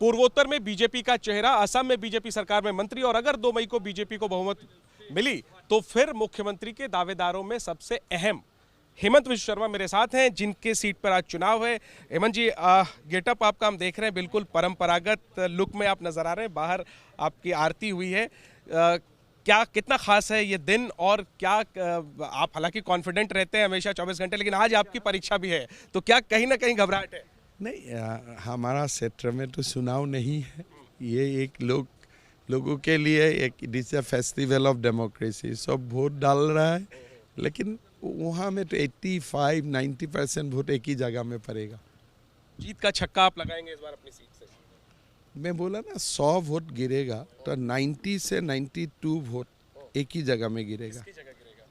पूर्वोत्तर में बीजेपी का चेहरा, असम में बीजेपी सरकार में मंत्री, और अगर 2 मई को बीजेपी को बहुमत मिली तो फिर मुख्यमंत्री के दावेदारों में सबसे अहम हेमंत विश्व शर्मा मेरे साथ हैं, जिनके सीट पर आज चुनाव है। हेमंत जी, गेटअप आपका हम देख रहे हैं, बिल्कुल परंपरागत लुक में आप नजर आ रहे हैं। बाहर आपकी आरती हुई है, क्या कितना खास है ये दिन, और क्या आप हालांकि कॉन्फिडेंट रहते हैं हमेशा 24 घंटे, लेकिन आज आपकी परीक्षा भी है, तो क्या कहीं ना कहीं घबराहट है? नहीं, हमारा क्षेत्र में तो चुनाव नहीं है। ये एक लोगों के लिए एक it is a festival of democracy. सब वोट डाल रहा है, लेकिन वहाँ में तो 85-90% वोट एक ही जगह में पड़ेगा। जीत का छक्का आप लगाएंगे इस बार अपनी सीट से? मैं बोला ना, 100 वोट गिरेगा तो 90 से 92 वोट एक ही जगह में गिरेगा। किसकी जगह गिरेगा?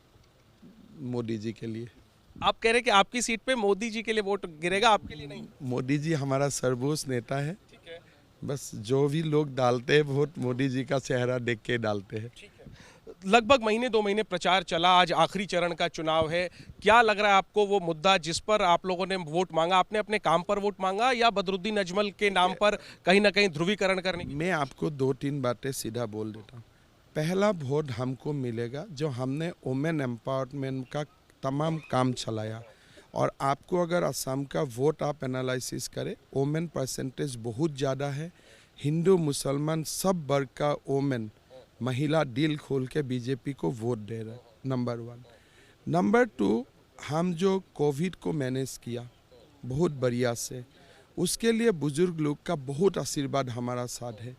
मोदी जी के लिए। आप कह रहे हैं कि आपकी सीट पे मोदी जी के लिए वोट गिरेगा, आपके लिए नहीं? मोदी जी हमारा सर्वोच्च नेता है। ठीक है, बस जो भी लोग डालते हैं वोट, मोदी जी का चेहरा देख के डालते हैं। ठीक है। लगभग महीने 2 महीने प्रचार चला, आज आखिरी चरण का चुनाव है। क्या लग रहा है आपको वो मुद्दा जिस पर आप लोगों ने वोट मांगा, आपने अपने काम पर वोट मांगा या बदरुद्दीन अजमल के नाम पर कहीं ना कहीं ध्रुवीकरण करने की? मैं आपको 2-3 बातें सीधा बोल देता हूँ। पहला वोट हमको मिलेगा जो हमने वुमेन एम्पावरमेंट का तमाम काम चलाया। और आपको अगर असम का वोट आप एनालिसिस करें, वुमेन परसेंटेज बहुत ज़्यादा है। हिंदू मुसलमान सब वर्ग का वुमेन महिला दिल खोल के बीजेपी को वोट दे रहा है, नंबर 1। नंबर 2, हम जो कोविड को मैनेज किया बहुत बढ़िया से, उसके लिए बुजुर्ग लोग का बहुत आशीर्वाद हमारा साथ है।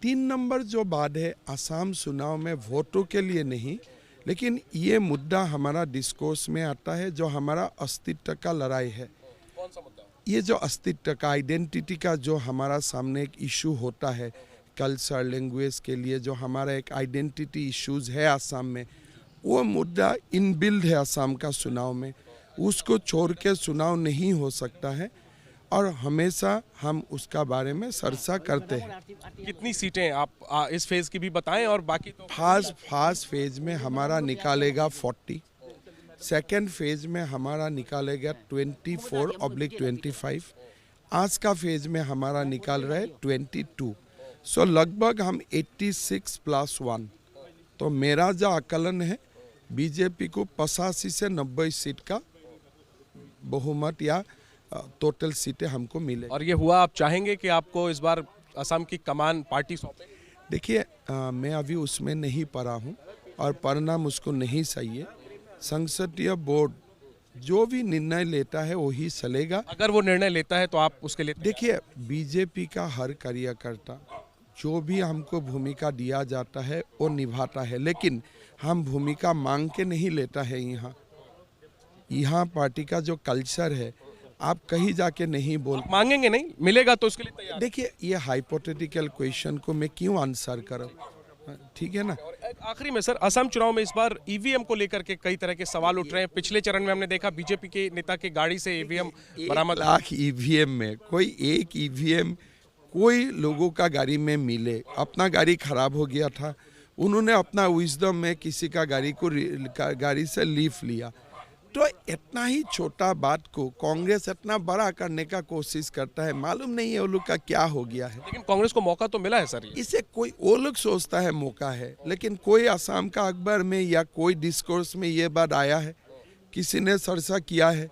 3 नंबर जो बात है, असम चुनाव में वोटों के लिए नहीं, लेकिन ये मुद्दा हमारा डिस्कोर्स में आता है जो हमारा अस्तित्व का लड़ाई है। कौन सा मुद्दा? ये जो अस्तित्व का, आइडेंटिटी का जो हमारा सामने एक इशू होता है, कल्चर लैंग्वेज के लिए जो हमारा एक आइडेंटिटी इश्यूज है असम में, वो मुद्दा इनबिल्ड है असम का चुनाव में। उसको छोड़ के चुनाव नहीं हो सकता है, और हमेशा हम उसका बारे में चर्चा करते हैं। कितनी सीटें आप इस फेज की भी बताएं, और बाकी तो फर्स्ट फेज में हमारा निकालेगा 40, सेकेंड फेज में हमारा निकालेगा 24/25, आज का फेज में हमारा निकाल रहे 22। सो लगभग हम 86 + 1। तो मेरा जो आकलन है, बीजेपी को 85 से 90 सीट का बहुमत या टोटल सीटें हमको मिले। और ये हुआ, आप चाहेंगे कि आपको इस बार असम की कमान पार्टी सौंपे? देखिए, मैं अभी उसमें नहीं पढ़ा हूँ और परिणाम उसको नहीं चाहिए। संसदीय बोर्ड जो भी निर्णय लेता है वही चलेगा। अगर वो निर्णय लेता है तो आप उसके लिए? देखिए, बीजेपी का हर कार्यकर्ता जो भी हमको भूमिका दिया जाता है वो निभाता है, लेकिन हम भूमिका मांग के नहीं लेता है। यहाँ पार्टी का जो कल्चर है, आप कहीं जाके नहीं बोल मांगेंगे नहीं, मिलेगा तो उसके लिए तैयार? देखिए, ये हाइपोथेटिकल क्वेश्चन को मैं क्यों आंसर करूं, ठीक है ना। आखिरी में सर, असम चुनाव में इस बार ईवीएम को लेकर के कई तरह के सवाल उठ रहे हैं। पिछले चरण में हमने देखा बीजेपी के नेता की गाड़ी से ईवीएम बरामद। 1 लाख ईवीएम में कोई एक ईवीएम कोई लोगों का गाड़ी में मिले। अपना गाड़ी खराब हो गया था, उन्होंने अपना विजडम में किसी का गाड़ी से लीफ लिया। तो इतना ही छोटा बात को कांग्रेस इतना बड़ा करने का कोशिश करता है। मालूम नहीं है वो लोग का क्या हो गया है। लेकिन कांग्रेस को मौका तो मिला है सर। इसे कोई, वो लोग सोचता है मौका है, लेकिन कोई असम का अखबार में या कोई डिस्कोर्स में ये बात आया है? किसी ने चर्चा किया है?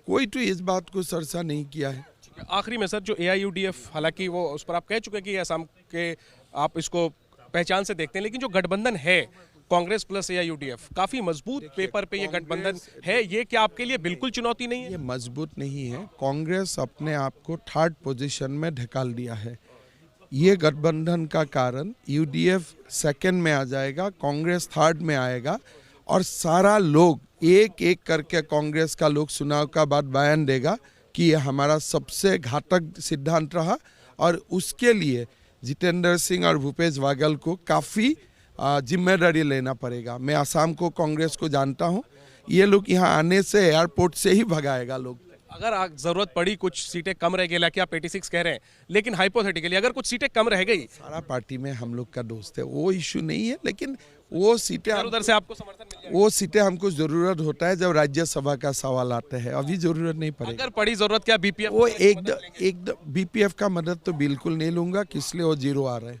कोई तो इस बात को चर्चा नहीं किया है। आखिरी में सर, जो AIUDF, हालांकि वो उस पर आप कह चुके कि असम के आप इसको पहचान से देखते हैं, लेकिन जो गठबंधन है कांग्रेस प्लस AIUDF, काफी मजबूत पेपर पे ये गठबंधन है, ये क्या आपके लिए बिल्कुल चुनौती नहीं है? ये मजबूत नहीं है। कांग्रेस अपने आप को 3rd पोजीशन में ढकाल दिया है। ये गठबंधन का कारण UDF 2nd में आ जाएगा, कांग्रेस 3rd में आएगा, और सारा लोग एक एक करके कांग्रेस का लोग चुनाव का बाद बयान देगा कि ये हमारा सबसे घातक सिद्धांत रहा, और उसके लिए जितेंद्र सिंह और भूपेश बागल को काफ़ी जिम्मेदारी लेना पड़ेगा। मैं असम को, कांग्रेस को जानता हूँ, ये लोग यहाँ आने से एयरपोर्ट से ही भगाएगा लोग। अगर जरूरत पड़ी, कुछ सीटें कम रह गई, कि आप 86 कह रहे हैं, लेकिन हाइपोथेटिकली अगर कुछ सीटें कम रह गई, सारा पार्टी में हम लोग का दोस्त है, वो इशू नहीं है, लेकिन वो सीटें उधर से आपको समर्थन मिल जाएगा। वो सीटें हमको जरूरत होता है जब राज्यसभा का सवाल आता है, अभी जरूरत नहीं पड़ेगी। अगर पड़ी जरूरत, क्या बीपीएफ वो एकदम बीपीएफ का मदद तो बिल्कुल नहीं लूंगा, किस लिए वो जीरो आ रहा है।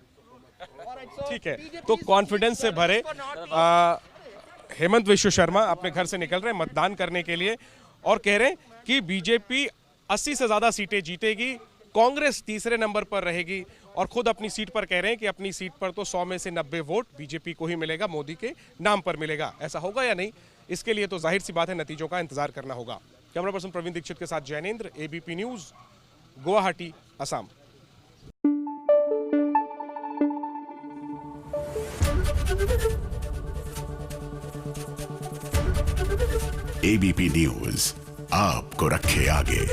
ठीक है, तो कॉन्फिडेंस से भरे हेमंत विश्व शर्मा अपने घर से निकल रहे हैं मतदान करने के लिए और कह रहे हैं कि बीजेपी 80 से ज्यादा सीटें जीतेगी, कांग्रेस तीसरे नंबर पर रहेगी और खुद अपनी सीट पर कह रहे हैं कि अपनी सीट पर तो 100 में से 90 वोट बीजेपी को ही मिलेगा, मोदी के नाम पर मिलेगा। ऐसा होगा या नहीं, इसके लिए तो जाहिर सी बात है, नतीजों का इंतजार करना होगा। कैमरा पर्सन प्रवीण दीक्षित के साथ Jainendra, ABP news, Guwahati, Assam. ABP news आपको रखे आगे।